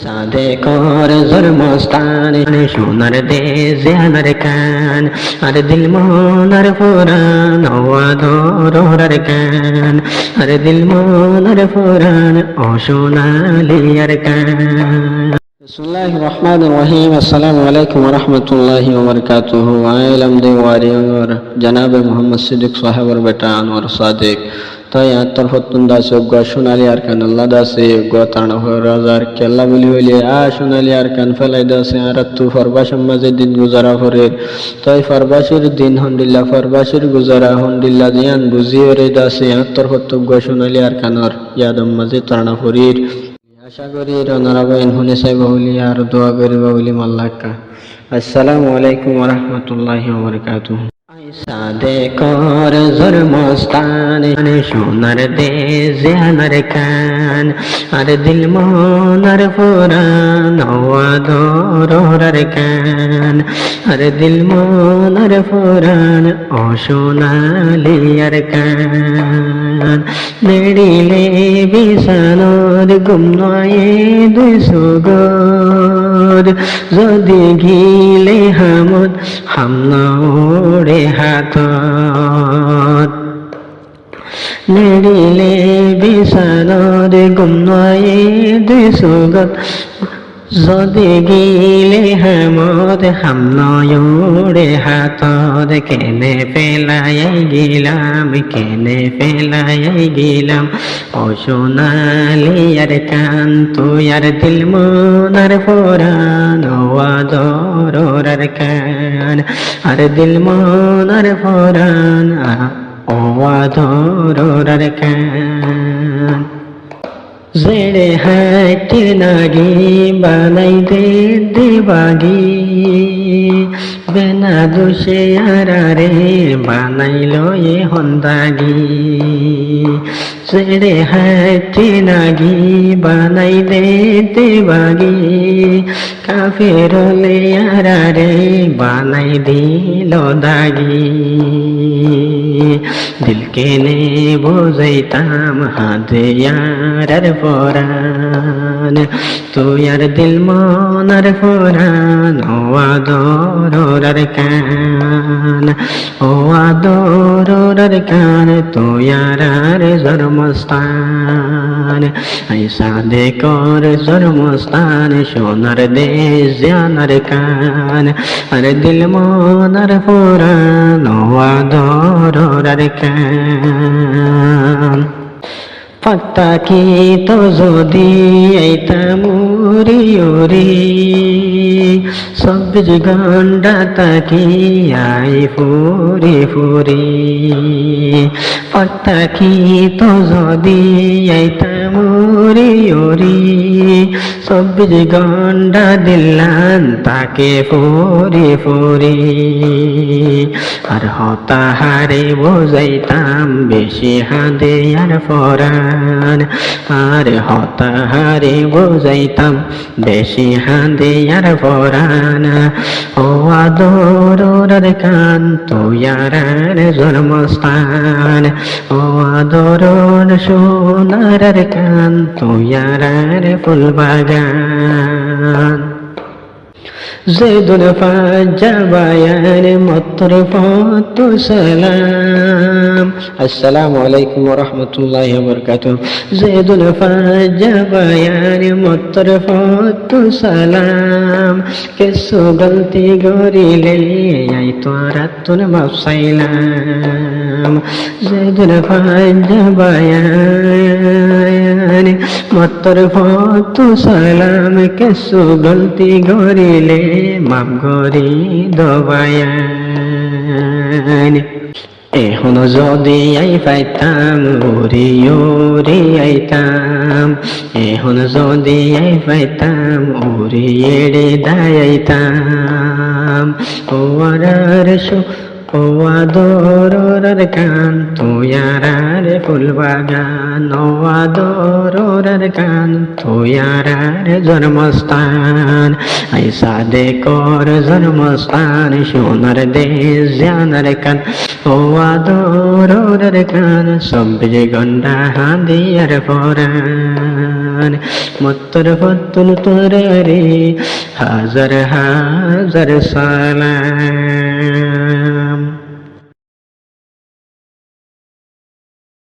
সাদে কর জন্মস্থান সোনার দেশ জানার কান আর দিল মনার পুরাণ আদর কান আর দিল মনার পুরাণ ও সোনালিয়ার কান। বিসমিল্লাহির রহমানির রহিম। আসসালামু আলাইকুম ওয়া রাহমাতুল্লাহি ওয়া বারাকাতুহু। আলম দে ওয়ারিয়র জনাব মোহাম্মদ সিদ্দিক সাহেবের বেটা আনোয়ার সাদিক তাই আত্মর ফতুন দাস গো সোনালি আর কান আল্লাহ দাসে গো তান রাজার কেল্লা বলি হইলে সোনালি আর কান ফেলাই দাসে আর তু ফরবাসম মাঝে দিন গুজারা করে তাই ফরবাসের দিন হন্ডিল্লা ফরবাসের গুজারা হন্ডিল্লা জিয়ান বুঝিয়ে রে দাসে আত্মর ফতু গো সোনালি আর কানর ইয়াদম মাঝে তানা ফরির আশা করি রনারাবাইন হুনে সাহেব বলি আর দোয়া করি বলি মাল্লাকা। আসসালামু আলাইকুম ওয়া রাহমাতুল্লাহি ওয়া বারাকাতুহু। সাদে কর জন্মস্থান সোনার দেশ জানার কান আর দিল মনার পুরাণ আদর কান আর দিল মনার পুরাণ ও সোনালিয়ার কান। নেড়িলে বিছানোর গুম নয় দুই সুগর যদি গিলে হামদ হামনৌড়ে হাতত নেড়িলে বিছানোর গুম নয় দুই সুগত যদি গিলে হামদ হামনৌড়ে হাতত কেনে পেলাই গিলাম কেনে পেলাই গিলাম ও সোনালিয়ার কান তুই আর দিল মনার পুরাণ আদর কান আর দিল মনার পুরাণ ও আদর কান। জেড়ে হাটি নাগি বানাই দে দেবাগি বেনা দোষে আরারে বানাইলো এ হন্দাগি জেড়ে হাটি নাগি বানাই দে দেবাগি কাফেরলে আরারে বানাই দিল দাগি দিল কেনে বোঝাইতাম হাদিয়ার পুরাণ তুই আর দিল মনার পুরাণ ও আদর কান ও আদর কান তুই আর জন্মস্থান সাদে কর জন্মস্থান সোনার দেশ জানার কান আর দিল মনার পুরাণ ও আদর কান। পাত্তা কি তো যদি আইতাম উরি উরি 24 ঘন্টা তাকি আই ফুরি ফুরি পাত্তা কি তো যদি আইতাম উরি উরি 24 ঘন্টা দিলান তাকে ফুরি ফুরি আর হতাহারে বোঝাইতাম বেশি হাদে আর ফরান আর হতাহারে বোঝাইতাম বেশি হাদে আর ফরান ও আদর কান তুই আর জন্মস্থান ও আদর সোনার কান তুই আর ফুলবাগান। জেদুল ফাজাবায়ান মত্র ফতু সালাম। আসসালামু আলাইকুম ওয়া রাহমাতুল্লাহি ওয়া বারাকাতুহু। জেদুল ফাজাবায়ান মত্র ফতু সালাম কেসু গলতি গরিলে আই তোরাতুন মাফসাইলাম। জেদুল ফাজাবায়ান মত্র ফতু সালাম কেসু গলতি গরিলে মাপ গরি দবায়ান। এখন যদি আই পাইতাম উরি উরি আইতাম এখন যদি আই পাইতাম উরি এড়ে দাইতাম ও আর ও আদর কান তুই আর ফুলবাগান ও আদর কান তুই আর জন্মস্থান আই সাদে কর জন্মস্থান সোনার দেশ জানার কান ও আদর কান 24 ঘন্টা হাদিয়ার পুরাণ জান মুত্তর ফতুল তোরে রে হাজার হাজার সালাম